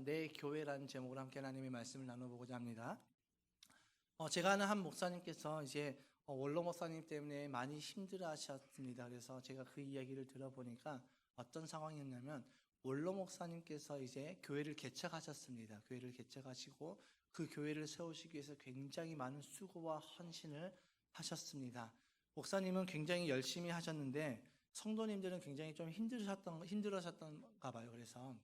내 교회라는 제목으로 함께 하나님의 말씀을 나눠보고자 합니다. 제가 아는 한 목사님께서 이제 원로 목사님 때문에 많이 힘들어하셨습니다. 그래서 제가 그 이야기를 들어보니까 어떤 상황이었냐면 원로 목사님께서 이제 교회를 개척하셨습니다. 교회를 개척하시고 그 교회를 세우시기 위해서 굉장히 많은 수고와 헌신을 하셨습니다. 목사님은 굉장히 열심히 하셨는데 성도님들은 굉장히 좀 힘들으셨던가 봐요. 그래서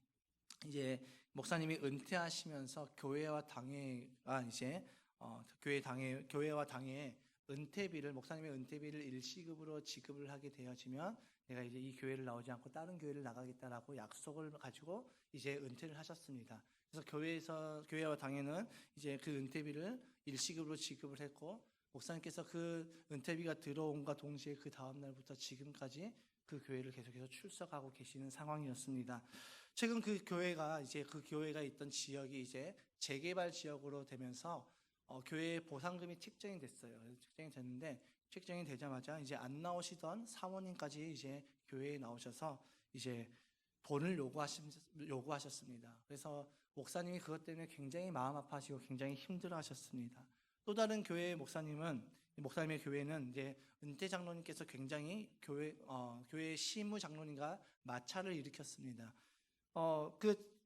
이제 목사님이 은퇴하시면서 교회와 당회에 목사님의 은퇴비를 일시급으로 지급을 하게 되어지면 내가 이제 이 교회를 나오지 않고 다른 교회를 나가겠다라고 약속을 가지고 이제 은퇴를 하셨습니다. 그래서 교회와 당회는 이제 그 은퇴비를 일시급으로 지급을 했고, 목사님께서 그 은퇴비가 들어온과 동시에 그 다음 날부터 지금까지 그 교회를 계속해서 출석하고 계시는 상황이었습니다. 최근 그 교회가 있던 지역이 이제 재개발 지역으로 되면서 교회의 보상금이 책정이 됐어요. 책정이 되자마자 이제 안 나오시던 사모님까지 이제 교회에 나오셔서 이제 돈을 요구하셨습니다. 그래서 목사님이 그것 때문에 굉장히 마음 아파하시고 굉장히 힘들어하셨습니다. 또 다른 목사님의 교회는 이제 은퇴 장로님께서 굉장히 교회 시무 장로님과 마찰을 일으켰습니다. 그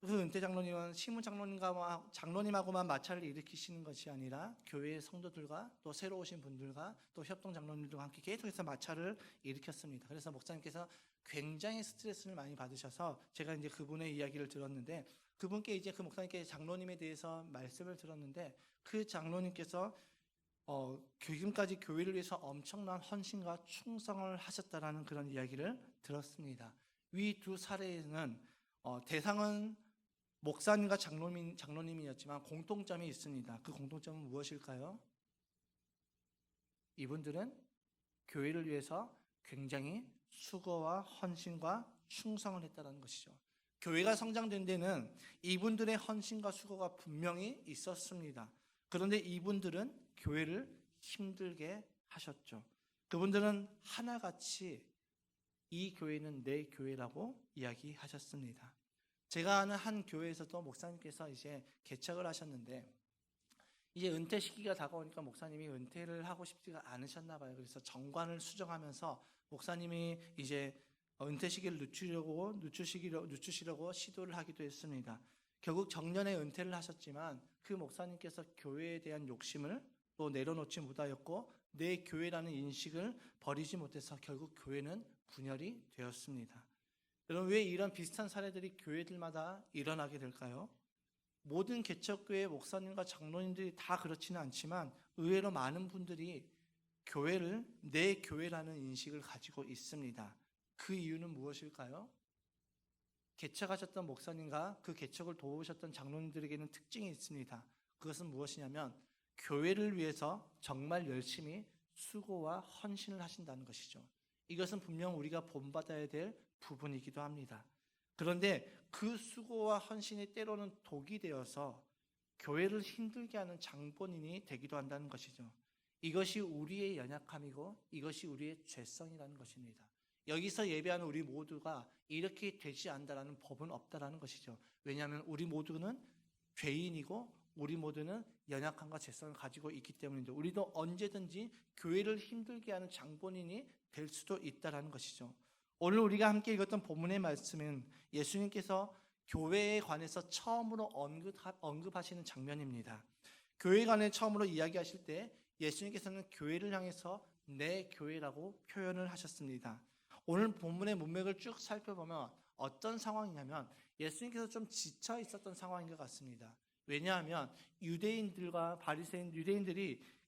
은퇴 장로님은 시무 장로님하고만 마찰을 일으키시는 것이 아니라 교회의 성도들과 또 새로 오신 분들과 또 협동 장로님들과 함께 계속해서 마찰을 일으켰습니다. 그래서 목사님께서 굉장히 스트레스를 많이 받으셔서 제가 이제 그분의 이야기를 들었는데, 그 목사님께 장로님에 대해서 말씀을 들었는데, 그 장로님께서 지금까지 교회를 위해서 엄청난 헌신과 충성을 하셨다라는 그런 이야기를 들었습니다. 위 두 사례에는 대상은 목사님과 장로님이었지만 공통점이 있습니다. 그 공통점은 무엇일까요? 이분들은 교회를 위해서 굉장히 수고와 헌신과 충성을 했다는 것이죠. 교회가 성장된 데는 이분들의 헌신과 수고가 분명히 있었습니다. 그런데 이분들은 교회를 힘들게 하셨죠. 그분들은 하나같이 이 교회는 내 교회라고 이야기하셨습니다. 제가 아는 한 교회에서도 목사님께서 이제 개척을 하셨는데, 이제 은퇴 시기가 다가오니까 목사님이 은퇴를 하고 싶지가 않으셨나 봐요. 그래서 정관을 수정하면서 목사님이 이제 은퇴 시기를 늦추시려고 시도를 하기도 했습니다. 결국 정년에 은퇴를 하셨지만 그 목사님께서 교회에 대한 욕심을 또 내려놓지 못하였고 내 교회라는 인식을 버리지 못해서 결국 교회는 분열이 되었습니다. 여러분, 왜 이런 비슷한 사례들이 교회들마다 일어나게 될까요? 모든 개척교회 목사님과 장로님들이 다 그렇지는 않지만 의외로 많은 분들이 교회를 내 교회라는 인식을 가지고 있습니다. 그 이유는 무엇일까요? 개척하셨던 목사님과 그 개척을 도우셨던 장로님들에게는 특징이 있습니다. 그것은 무엇이냐면 교회를 위해서 정말 열심히 수고와 헌신을 하신다는 것이죠. 이것은 분명 우리가 본받아야 될 부분이기도 합니다. 그런데 그 수고와 헌신이 때로는 독이 되어서 교회를 힘들게 하는 장본인이 되기도 한다는 것이죠. 이것이 우리의 연약함이고 이것이 우리의 죄성이라는 것입니다. 여기서 예배하는 우리 모두가 이렇게 되지 않는다는 법은 없다라는 것이죠. 왜냐하면 우리 모두는 죄인이고 우리 모두는 연약함과 죄성을 가지고 있기 때문인데, 우리도 언제든지 교회를 힘들게 하는 장본인이 될 수도 있다라는 것이죠. 오늘 우리가 함께 읽었던 본문의 말씀은 예수님께서 교회에 관해서 처음으로 언급하시는 장면입니다. 교회에 관해 처음으로 이야기하실 때 예수님께서는 교회를 향해서 내 교회라고 표현을 하셨습니다. 오늘 본문의 문맥을 쭉 살펴보면 어떤 상황이냐면 예수님께서 좀 지쳐 있었던 상황인 것 같습니다. 왜냐하면 유대인들이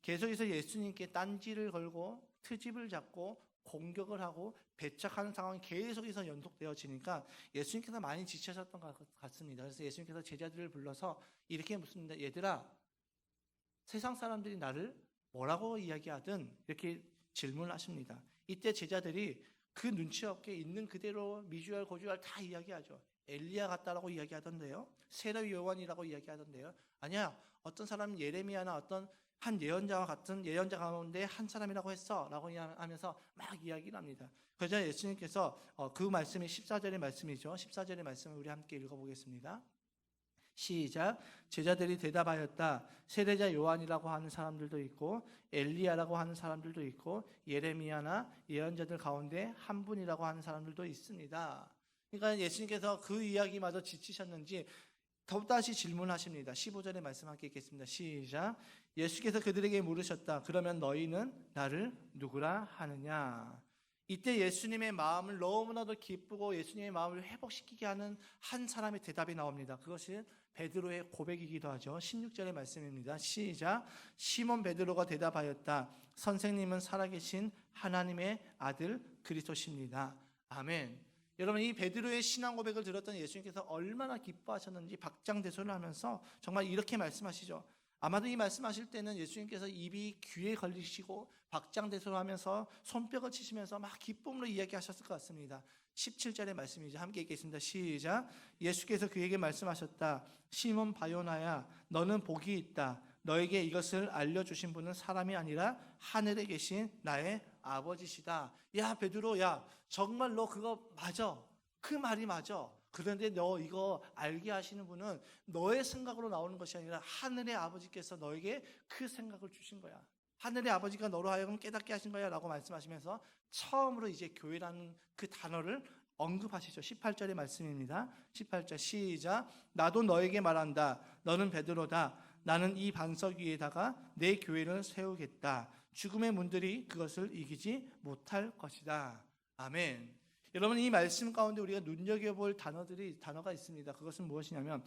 계속해서 예수님께 딴지를 걸고 트집을 잡고 공격을 하고 배척하는 상황이 계속해서 연속되어지니까 예수님께서 많이 지치셨던 것 같습니다. 그래서 예수님께서 제자들을 불러서 이렇게 묻습니다. 얘들아, 세상 사람들이 나를 뭐라고 이야기하든 이렇게 질문을 하십니다. 이때 제자들이 그 눈치 없게 있는 그대로 미주알 고주알 다 이야기하죠. 엘리야 같다라고 이야기하던데요. 세례 요한이라고 이야기하던데요. 아니야, 어떤 사람은 예레미야나 어떤 한 예언자와 같은 예언자 가운데 한 사람이라고 했어 라고 하면서 막 이야기를 합니다. 그러자 예수님께서 그 말씀이 14절의 말씀이죠. 14절의 말씀을 우리 함께 읽어보겠습니다. 시작. 제자들이 대답하였다. 세례자 요한이라고 하는 사람들도 있고 엘리야라고 하는 사람들도 있고 예레미야나 예언자들 가운데 한 분이라고 하는 사람들도 있습니다. 그러니까 예수님께서 그 이야기마저 지치셨는지 더다시 질문하십니다. 15절의 말씀 함께 읽겠습니다. 시작. 예수께서 그들에게 물으셨다. 그러면 너희는 나를 누구라 하느냐? 이때 예수님의 마음을 너무나도 기쁘고 예수님의 마음을 회복시키게 하는 한 사람의 대답이 나옵니다. 그것이 베드로의 고백이기도 하죠. 16절의 말씀입니다. 시작. 시몬 베드로가 대답하였다. 선생님은 살아계신 하나님의 아들 그리스도십니다. 아멘. 여러분, 이 베드로의 신앙 고백을 들었던 예수님께서 얼마나 기뻐하셨는지 박장대소를 하면서 정말 이렇게 말씀하시죠. 아마도 이 말씀하실 때는 예수님께서 입이 귀에 걸리시고 박장대소를 하면서 손뼉을 치시면서 막 기쁨으로 이야기하셨을 것 같습니다. 17절의 말씀이죠. 함께 읽겠습니다. 시작. 예수께서 그에게 말씀하셨다. 시몬 바요나야, 너는 복이 있다. 너에게 이것을 알려주신 분은 사람이 아니라 하늘에 계신 나의 아버지시다. 야 베드로, 야 정말 너 그거 맞아. 그 말이 맞아. 그런데 너 이거 알게 하시는 분은 너의 생각으로 나오는 것이 아니라 하늘의 아버지께서 너에게 그 생각을 주신 거야. 하늘의 아버지가 너로 하여금 깨닫게 하신 거야 라고 말씀하시면서 처음으로 이제 교회라는 그 단어를 언급하시죠. 18절의 말씀입니다. 18절 시작. 나도 너에게 말한다. 너는 베드로다. 나는 이 반석 위에다가 내 교회를 세우겠다. 죽음의 문들이 그것을 이기지 못할 것이다. 아멘. 여러분, 이 말씀 가운데 우리가 눈여겨볼 단어가 있습니다. 그것은 무엇이냐면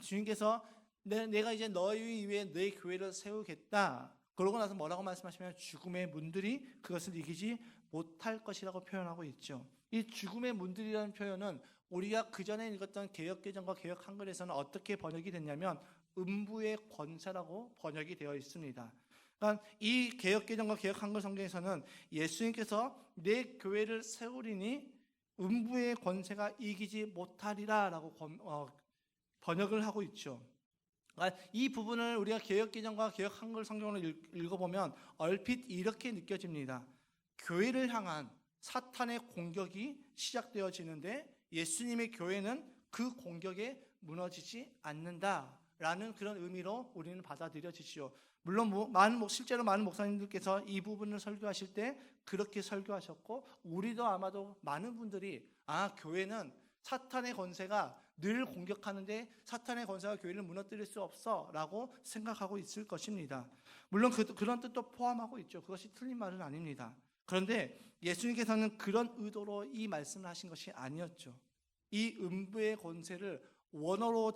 주님께서 내가 이제 너희 위에 내 교회를 세우겠다. 그러고 나서 뭐라고 말씀하시면 죽음의 문들이 그것을 이기지 못할 것이라고 표현하고 있죠. 이 죽음의 문들이라는 표현은 우리가 그전에 읽었던 개역개정과 개역 한글에서는 어떻게 번역이 됐냐면 음부의 권세라고 번역이 되어 있습니다. 그러니까 이 개역개정과 개역 한글 성경에서는 예수님께서 내 교회를 세우리니 음부의 권세가 이기지 못하리라 라고 번역을 하고 있죠. 이 부분을 우리가 개역개정과 개역 한글 성경을 읽어보면 얼핏 이렇게 느껴집니다. 교회를 향한 사탄의 공격이 시작되어지는데 예수님의 교회는 그 공격에 무너지지 않는다라는 그런 의미로 우리는 받아들여지죠. 물론 실제로 많은 목사님들께서 이 부분을 설교하실 때 그렇게 설교하셨고 우리도 아마도 많은 분들이 교회는 사탄의 권세가 늘 공격하는데 사탄의 권세가 교회를 무너뜨릴 수 없어 라고 생각하고 있을 것입니다. 물론 그런 뜻도 포함하고 있죠. 그것이 틀린 말은 아닙니다. 그런데 예수님께서는 그런 의도로 이 말씀을 하신 것이 아니었죠. 이 음부의 권세를 원어로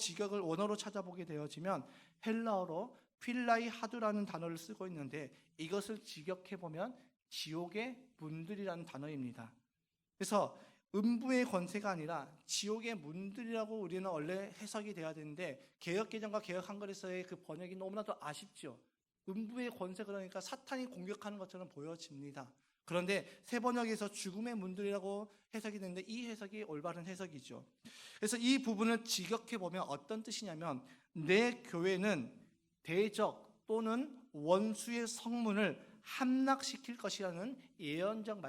찾아보게 되어지면 헬라어로 필라이 하두라는 단어를 쓰고 있는데 이것을 직역해보면 지옥의 문들이라는 단어입니다. 그래서 음부의 권세가 아니라 지옥의 문들이라고 우리는 원래 해석이 돼야 되는데 개역개정과 개역 한글에서의 그 번역이 너무나도 아쉽죠. 음부의 권세 그러니까 사탄이 공격하는 것처럼 보여집니다. 그런데 새 번역에서 죽음의 문들이라고 해석이 되는데 이 해석이 올바른 해석이죠. 그래서 이 부분을 직역해보면 어떤 뜻이냐면 내 교회는 대적 또는 원수의 성문을 함락시킬 것이라는 예언적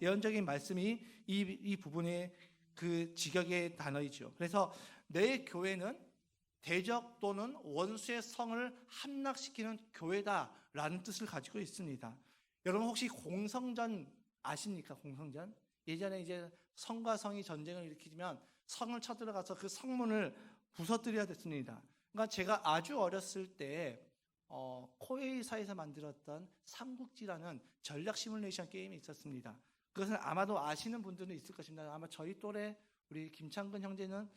예언적인 말씀이 이 부분의 그 직역의 단어이죠. 그래서 내 교회는 대적 또는 원수의 성을 함락시키는 교회다라는 뜻을 가지고 있습니다. 여러분 혹시 공성전 아십니까? 공성전? 예전에 이제 성과 성이 전쟁을 일으키면 성을 쳐들어가서 그 성문을 부서뜨려야 됐습니다. 그러니까 제가 아주 어렸을 때 코웨이사에서 만들었던 삼국지라는 전략 시뮬레이션 게임이 있었습니다. 그것은 아마도 아시는 분들은 있을 것입니다. 아마 저희 또래 우리 김창근 형제는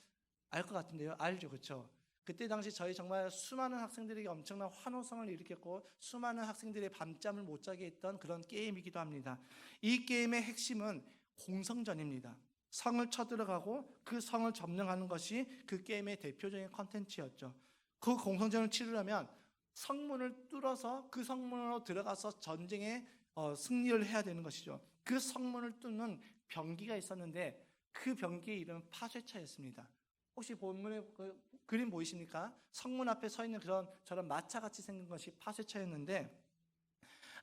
알 것 같은데요. 알죠, 그렇죠? 그때 당시 저희 정말 수많은 학생들에게 엄청난 환호성을 일으켰고 수많은 학생들의 밤잠을 못 자게 했던 그런 게임이기도 합니다. 이 게임의 핵심은 공성전입니다. 성을 쳐들어가고 그 성을 점령하는 것이 그 게임의 대표적인 컨텐츠였죠. 그 공성전을 치르려면 성문을 뚫어서 그 성문으로 들어가서 전쟁에 승리를 해야 되는 것이죠. 그 성문을 뚫는 병기가 있었는데 그 병기의 이름은 파쇄차였습니다. 혹시 본문에 그림 보이십니까? 성문 앞에 서 있는 저런 마차같이 생긴 것이 파쇄차였는데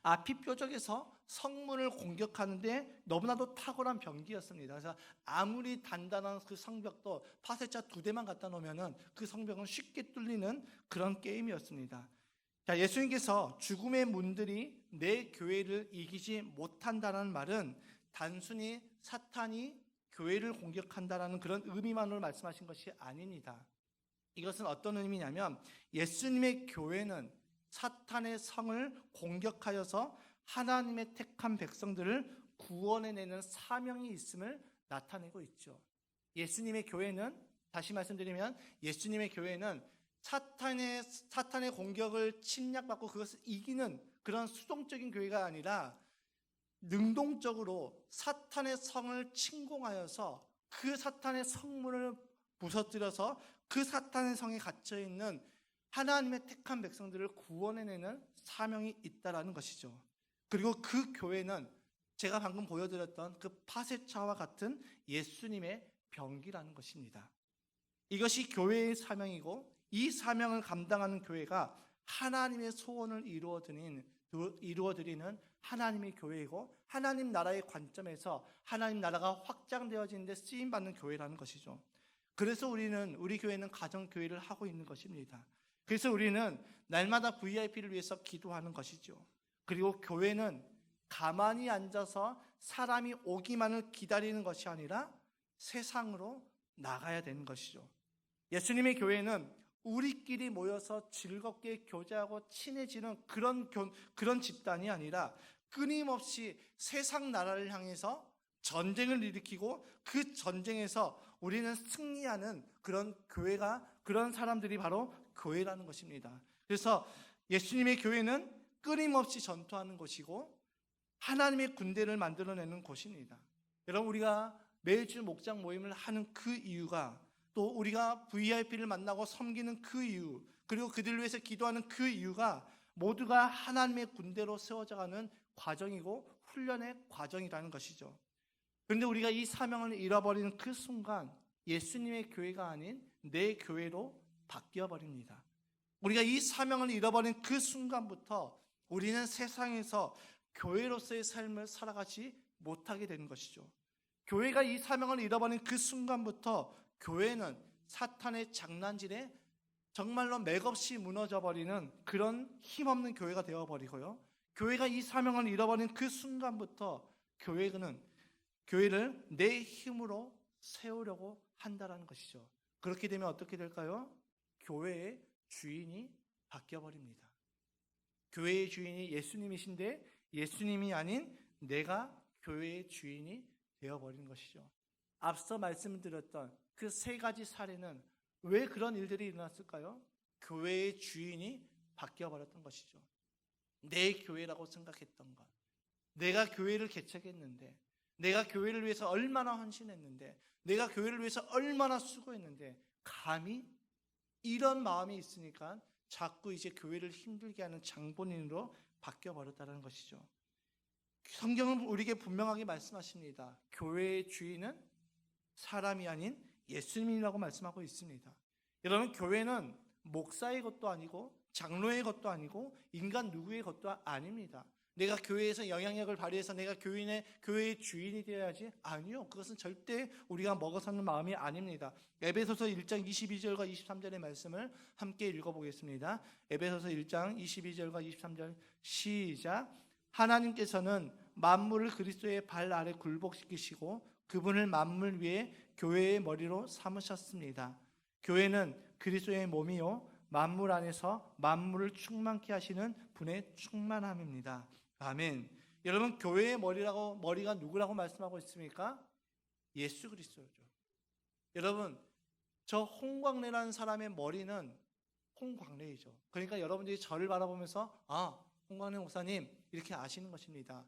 아피뼈적에서 성문을 공격하는데 너무나도 탁월한 병기였습니다. 그래서 아무리 단단한 그 성벽도 파쇄자 2대만 갖다 놓으면은 그 성벽은 쉽게 뚫리는 그런 게임이었습니다. 자, 예수님께서 죽음의 문들이 내 교회를 이기지 못한다는 말은 단순히 사탄이 교회를 공격한다라는 그런 의미만으로 말씀하신 것이 아닙니다. 이것은 어떤 의미냐면 예수님의 교회는 사탄의 성을 공격하여서 하나님의 택한 백성들을 구원해내는 사명이 있음을 나타내고 있죠. 예수님의 교회는, 다시 말씀드리면 예수님의 교회는 사탄의 공격을 침략받고 그것을 이기는 그런 수동적인 교회가 아니라 능동적으로 사탄의 성을 침공하여서 그 사탄의 성문을 부서뜨려서 그 사탄의 성에 갇혀있는 하나님의 택한 백성들을 구원해내는 사명이 있다라는 것이죠. 그리고 그 교회는 제가 방금 보여드렸던 그 파쇄차와 같은 예수님의 병기라는 것입니다. 이것이 교회의 사명이고 이 사명을 감당하는 교회가 하나님의 소원을 이루어드리는 하나님의 교회이고 하나님 나라의 관점에서 하나님 나라가 확장되어지는 데 쓰임받는 교회라는 것이죠. 그래서 우리 교회는 가정교회를 하고 있는 것입니다. 그래서 우리는 날마다 VIP를 위해서 기도하는 것이죠. 그리고 교회는 가만히 앉아서 사람이 오기만을 기다리는 것이 아니라 세상으로 나가야 되는 것이죠. 예수님의 교회는 우리끼리 모여서 즐겁게 교제하고 친해지는 그런 집단이 아니라 끊임없이 세상 나라를 향해서 전쟁을 일으키고 그 전쟁에서 우리는 승리하는 그런 교회가, 그런 사람들이 바로 교회라는 것입니다. 그래서 예수님의 교회는 끊임없이 전투하는 곳이고 하나님의 군대를 만들어내는 곳입니다. 여러분, 우리가 매주 목장 모임을 하는 그 이유가, 또 우리가 VIP를 만나고 섬기는 그 이유, 그리고 그들을 위해서 기도하는 그 이유가 모두가 하나님의 군대로 세워져가는 과정이고 훈련의 과정이라는 것이죠. 그런데 우리가 이 사명을 잃어버리는 그 순간 예수님의 교회가 아닌 내 교회로 바뀌어버립니다. 우리가 이 사명을 잃어버린 그 순간부터 우리는 세상에서 교회로서의 삶을 살아가지 못하게 되는 것이죠. 교회가 이 사명을 잃어버린 그 순간부터 교회는 사탄의 장난질에 정말로 맥없이 무너져버리는 그런 힘없는 교회가 되어버리고요. 교회가 이 사명을 잃어버린 그 순간부터 교회를 내 힘으로 세우려고 한다는 것이죠. 그렇게 되면 어떻게 될까요? 교회의 주인이 바뀌어버립니다. 교회의 주인이 예수님이신데 예수님이 아닌 내가 교회의 주인이 되어버린 것이죠. 앞서 말씀드렸던 그 3가지 사례는 왜 그런 일들이 일어났을까요? 교회의 주인이 바뀌어버렸던 것이죠. 내 교회라고 생각했던 것, 내가 교회를 개척했는데, 내가 교회를 위해서 얼마나 헌신했는데, 내가 교회를 위해서 얼마나 수고했는데 감히 이런 마음이 있으니까 자꾸 이제 교회를 힘들게 하는 장본인으로 바뀌어버렸다는 것이죠. 성경은 우리에게 분명하게 말씀하십니다. 교회의 주인은 사람이 아닌 예수님이라고 말씀하고 있습니다. 여러분, 교회는 목사의 것도 아니고 장로의 것도 아니고 인간 누구의 것도 아닙니다. 내가 교회에서 영향력을 발휘해서 내가 교회의 주인이 되어야지? 아니요. 그것은 절대 우리가 먹어서는 마음이 아닙니다. 에베소서 1장 22절과 23절의 말씀을 함께 읽어보겠습니다. 에베소서 1장 22절과 23절 시작. 하나님께서는 만물을 그리스도의 발 아래 굴복시키시고 그분을 만물 위에 교회의 머리로 삼으셨습니다. 교회는 그리스도의 몸이요 만물 안에서 만물을 충만케 하시는 분의 충만함입니다. 아멘. 여러분, 교회의 머리가 누구라고 말씀하고 있습니까? 예수 그리스도죠. 여러분, 저 홍광래라는 사람의 머리는 홍광래이죠. 그러니까 여러분들이 저를 바라보면서 홍광래 목사님 이렇게 아시는 것입니다.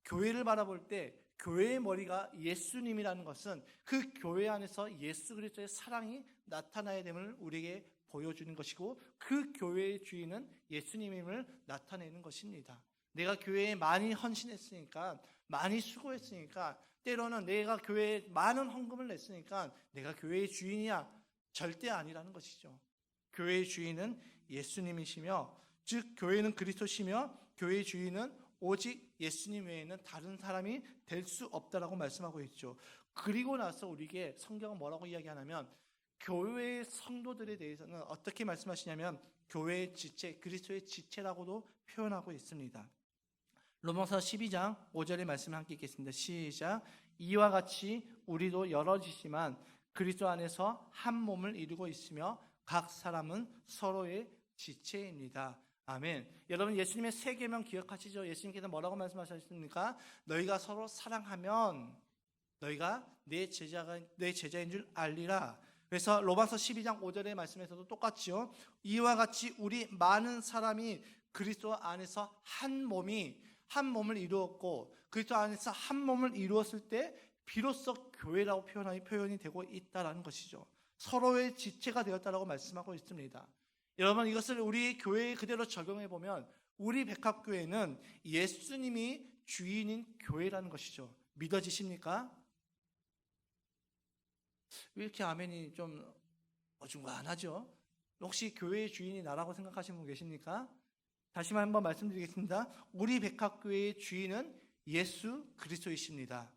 교회를 바라볼 때 교회의 머리가 예수님이라는 것은 그 교회 안에서 예수 그리스도의 사랑이 나타나야 됨을 우리에게 보여주는 것이고, 그 교회의 주인은 예수님임을 나타내는 것입니다. 내가 교회에 많이 헌신했으니까, 많이 수고했으니까, 때로는 내가 교회에 많은 헌금을 냈으니까 내가 교회의 주인이야. 절대 아니라는 것이죠. 교회의 주인은 예수님이시며, 즉 교회는 그리스도시며 교회의 주인은 오직 예수님 외에는 다른 사람이 될 수 없다라고 말씀하고 있죠. 그리고 나서 우리에게 성경은 뭐라고 이야기하냐면 교회의 성도들에 대해서는 어떻게 말씀하시냐면 교회의 지체, 그리스도의 지체라고도 표현하고 있습니다. 로마서 12장 5절의 말씀을 함께 읽겠습니다. 시작. 이와 같이 우리도 여럿이지만 그리스도 안에서 한 몸을 이루고 있으며 각 사람은 서로의 지체입니다. 아멘. 여러분 예수님의 세 계명 기억하시죠? 예수님께서 뭐라고 말씀하셨습니까? 너희가 서로 사랑하면 너희가 내 제자인 줄 알리라. 그래서 로마서 12장 5절의 말씀에서도 똑같죠. 이와 같이 우리 많은 사람이 그리스도 안에서 한 몸을 이루었고 그리스도 안에서 한 몸을 이루었을 때 비로소 교회라고 표현이 되고 있다라는 것이죠. 서로의 지체가 되었다라고 말씀하고 있습니다. 여러분 이것을 우리 교회에 그대로 적용해 보면 우리 백합교회는 예수님이 주인인 교회라는 것이죠. 믿어지십니까? 왜 이렇게 아멘이 좀 어중간하죠? 혹시 교회의 주인이 나라고 생각하시는 분 계십니까? 다시 한번 말씀드리겠습니다. 우리 백합교회의 주인은 예수 그리스도이십니다.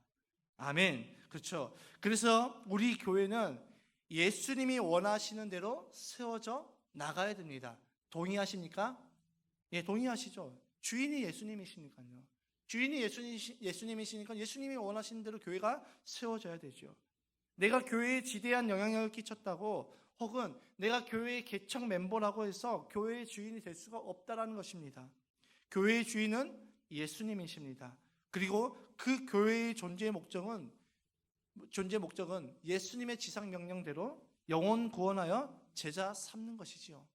아멘. 그렇죠. 그래서 우리 교회는 예수님이 원하시는 대로 세워져 나가야 됩니다. 동의하십니까? 예, 동의하시죠. 주인이 예수님이시니까요. 주인이 예수님이시니까 예수님이 원하시는 대로 교회가 세워져야 되죠. 내가 교회에 지대한 영향력을 끼쳤다고 혹은 내가 교회의 개척 멤버라고 해서 교회의 주인이 될 수가 없다라는 것입니다. 교회의 주인은 예수님이십니다. 그리고 그 교회의 존재 목적은 예수님의 지상 명령대로 영혼 구원하여 제자 삼는 것이지요.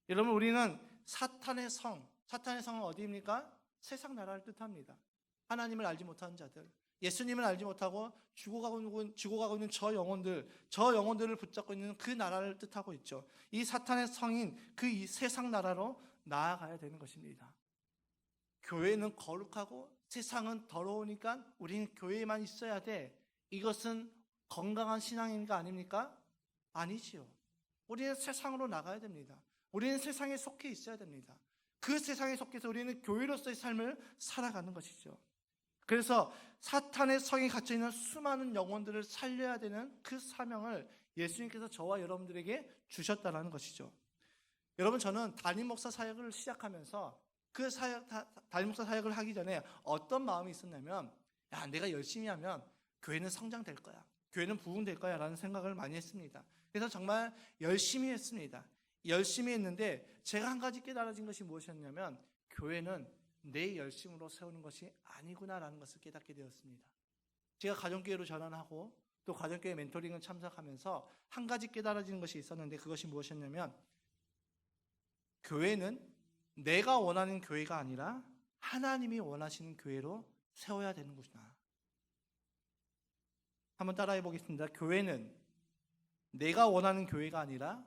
여러분 우리는 사탄의 성은 어디입니까? 세상 나라를 뜻합니다. 하나님을 알지 못하는 자들, 예수님을 알지 못하고 죽어가고 있는 저 영혼들을 붙잡고 있는 그 나라를 뜻하고 있죠. 이 사탄의 성인 그 이 세상 나라로 나아가야 되는 것입니다. 교회는 거룩하고 세상은 더러우니까 우리는 교회에만 있어야 돼. 이것은 건강한 신앙인가 아닙니까? 아니지요. 우리는 세상으로 나가야 됩니다. 우리는 세상에 속해 있어야 됩니다. 그 세상에 속해서 우리는 교회로서의 삶을 살아가는 것이죠. 그래서 사탄의 성에 갇혀있는 수많은 영혼들을 살려야 되는 그 사명을 예수님께서 저와 여러분들에게 주셨다는 것이죠. 여러분 저는 담임 목사 사역을 시작하면서 담임 목사 사역을 하기 전에 어떤 마음이 있었냐면 내가 열심히 하면 교회는 성장될 거야. 교회는 부흥될 거야 라는 생각을 많이 했습니다. 그래서 정말 열심히 했습니다. 열심히 했는데 제가 한 가지 깨달아진 것이 무엇이었냐면 교회는 내 열심으로 세우는 것이 아니구나라는 것을 깨닫게 되었습니다. 제가 가정교회로 전환하고 또 가정교회 멘토링을 참석하면서 한 가지 깨달아지는 것이 있었는데 그것이 무엇이었냐면 교회는 내가 원하는 교회가 아니라 하나님이 원하시는 교회로 세워야 되는구나. 한번 따라해 보겠습니다. 교회는 내가 원하는 교회가 아니라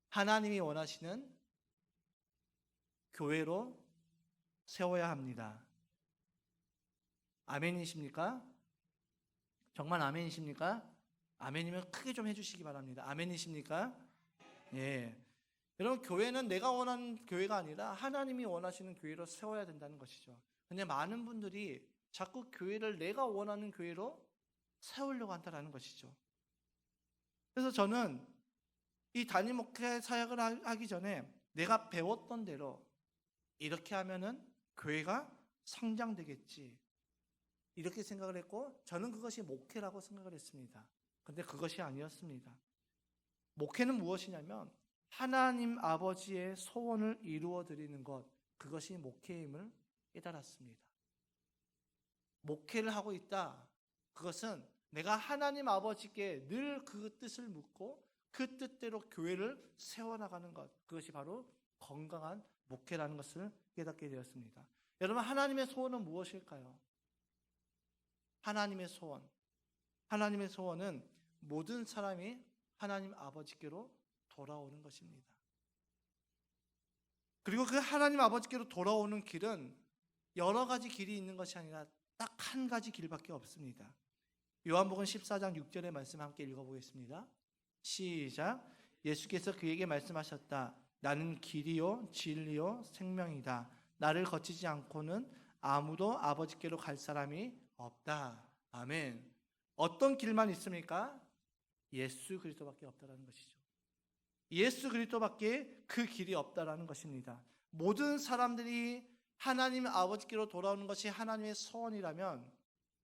하나님이 원하시는 교회로 세워야 합니다. 아멘이십니까? 정말 아멘이십니까? 아멘이면 크게 좀 해주시기 바랍니다. 아멘이십니까? 예. 여러분 교회는 내가 원하는 교회가 아니라 하나님이 원하시는 교회로 세워야 된다는 것이죠. 근데 많은 분들이 자꾸 교회를 내가 원하는 교회로 세우려고 한다는 것이죠. 그래서 저는 이 담임 목회 사역을 하기 전에 내가 배웠던 대로 이렇게 하면은 교회가 성장되겠지 이렇게 생각을 했고 저는 그것이 목회라고 생각을 했습니다. 그런데 그것이 아니었습니다. 목회는 무엇이냐면 하나님 아버지의 소원을 이루어 드리는 것, 그것이 목회임을 깨달았습니다. 목회를 하고 있다. 그것은 내가 하나님 아버지께 늘 그 뜻을 묻고 그 뜻대로 교회를 세워나가는 것, 그것이 바로 건강한 목회라는 것을 깨닫게 되었습니다. 여러분 하나님의 소원은 무엇일까요? 하나님의 소원은 모든 사람이 하나님 아버지께로 돌아오는 것입니다. 그리고 그 하나님 아버지께로 돌아오는 길은 여러 가지 길이 있는 것이 아니라 딱 한 가지 길밖에 없습니다. 요한복음 14장 6절의 말씀 함께 읽어보겠습니다. 시작. 예수께서 그에게 말씀하셨다. 나는 길이요 진리요 생명이다. 나를 거치지 않고는 아무도 아버지께로 갈 사람이 없다. 아멘. 어떤 길만 있습니까? 예수 그리스도밖에 없다라는 것이죠. 예수 그리스도밖에 그 길이 없다라는 것입니다. 모든 사람들이 하나님 아버지께로 돌아오는 것이 하나님의 소원이라면,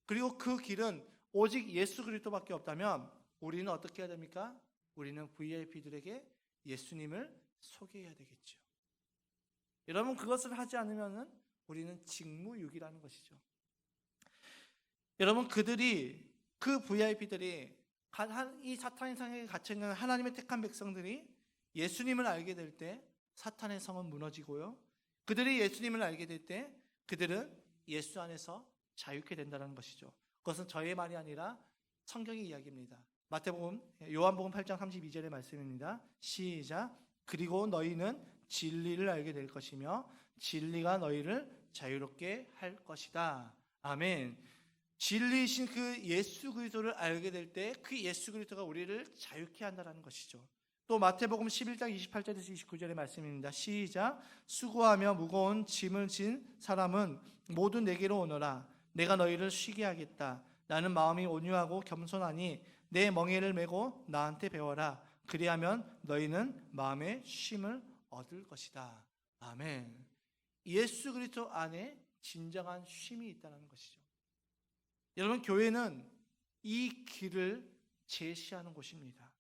그리고 그 길은 오직 예수 그리스도밖에 없다면 우리는 어떻게 해야 됩니까? 우리는 VIP들에게 예수님을 소개해야 되겠죠. 여러분, 그것을 하지 않으면 우리는 직무유기라는 것이죠. 여러분, 그 VIP들이 이 사탄의 성에 갇혀있는 하나님의 택한 백성들이 예수님을 알게 될 때 사탄의 성은 무너지고요, 그들이 예수님을 알게 될 때 그들은 예수 안에서 자유케 된다는 것이죠. 그것은 저의 말이 아니라 성경의 이야기입니다. 요한복음 8장 32절의 말씀입니다. 시작. 그리고 너희는 진리를 알게 될 것이며 진리가 너희를 자유롭게 할 것이다. 아멘. 진리이신 그 예수 그리스도를 알게 될 때 그 예수 그리스도가 우리를 자유케 한다는 것이죠. 또 마태복음 11장 28절에서 29절의 말씀입니다. 시작. 수고하며 무거운 짐을 진 사람은 모두 내게로 오너라. 내가 너희를 쉬게 하겠다. 나는 마음이 온유하고 겸손하니 내 멍에를 메고 나한테 배워라. 그리하면 너희는 마음의 쉼을 얻을 것이다. 아멘. 예수 그리스도 안에 진정한 쉼이 있다는 것이죠. 여러분, 교회는 이 길을 제시하는 곳입니다.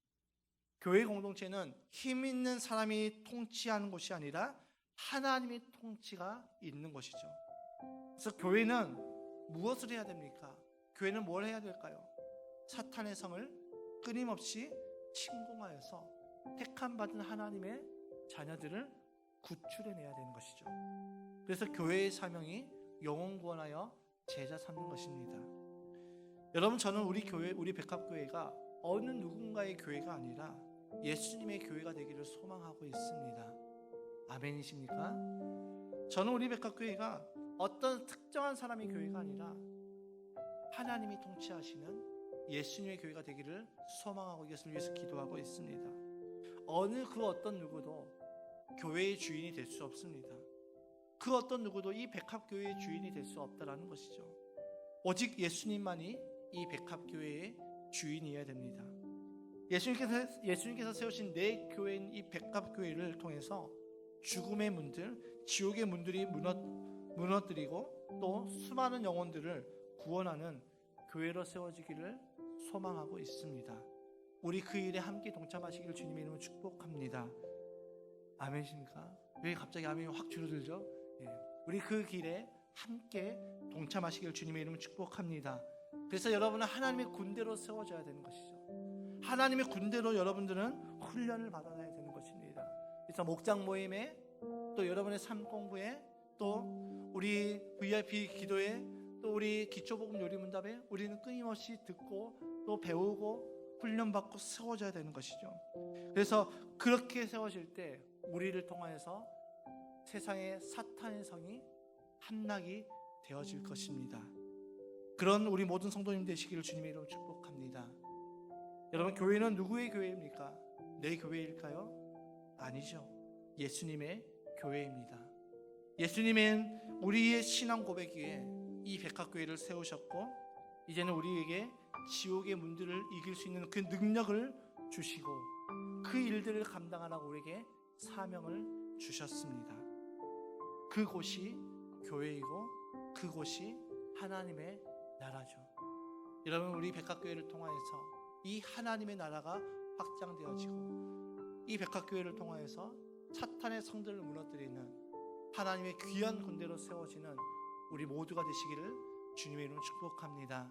교회 공동체는 힘 있는 사람이 통치하는 곳이 아니라 하나님의 통치가 있는 곳이죠. 그래서 교회는 무엇을 해야 됩니까? 교회는 뭘 해야 될까요? 사탄의 성을 끊임없이 침공하여서 택함받은 하나님의 자녀들을 구출해내야 되는 것이죠. 그래서 교회의 사명이 영혼 구원하여 제자 삼는 것입니다. 여러분, 저는 우리 백합교회가 어느 누군가의 교회가 아니라 예수님의 교회가 되기를 소망하고 있습니다. 아멘이십니까? 저는 우리 백합교회가 어떤 특정한 사람의 교회가 아니라 하나님이 통치하시는 예수님의 교회가 되기를 소망하고 이것을 위해서 기도하고 있습니다. 그 어떤 누구도 교회의 주인이 될 수 없습니다. 그 어떤 누구도 이 백합교회의 주인이 될 수 없다라는 것이죠. 오직 예수님만이 이 백합교회의 주인이어야 됩니다. 예수님께서 세우신 내 교회인 이 백합교회를 통해서 죽음의 문들, 지옥의 문들이 무너뜨리고 또 수많은 영혼들을 구원하는 교회로 세워지기를 소망하고 있습니다. 우리 그 일에 함께 동참하시기를 주님의 이름으로 축복합니다. 아멘이십니까? 왜 갑자기 아멘이 확 줄어들죠? 우리 그 길에 함께 동참하시기를 주님의 이름으로 축복합니다. 그래서 여러분은 하나님의 군대로 세워져야 되는 것이죠. 하나님의 군대로 여러분들은 훈련을 받아야 되는 것입니다. 그래서 목장 모임에, 또 여러분의 삶 공부에, 또 우리 VIP 기도에, 또 우리 기초복음 요리문답에 우리는 끊임없이 듣고 또 배우고 훈련받고 세워져야 되는 것이죠. 그래서 그렇게 세워질 때 우리를 통하여서 세상의 사탄의 성이 함락이 되어질 것입니다. 그런 우리 모든 성도님 되시기를 주님의 이름으로 축복합니다. 여러분, 교회는 누구의 교회입니까? 내 교회일까요? 아니죠. 예수님의 교회입니다. 예수님은 우리의 신앙 고백 위에 이 백합교회를 세우셨고, 이제는 우리에게 지옥의 문들을 이길 수 있는 그 능력을 주시고 그 일들을 감당하라고 우리에게 사명을 주셨습니다. 그곳이 교회이고 그곳이 하나님의 나라죠. 여러분, 우리 백합교회를 통하여서 이 하나님의 나라가 확장되어지고 이 백합교회를 통하여서 사탄의 성들을 무너뜨리는 하나님의 귀한 군대로 세워지는 우리 모두가 되시기를 주님의 이름으로 축복합니다.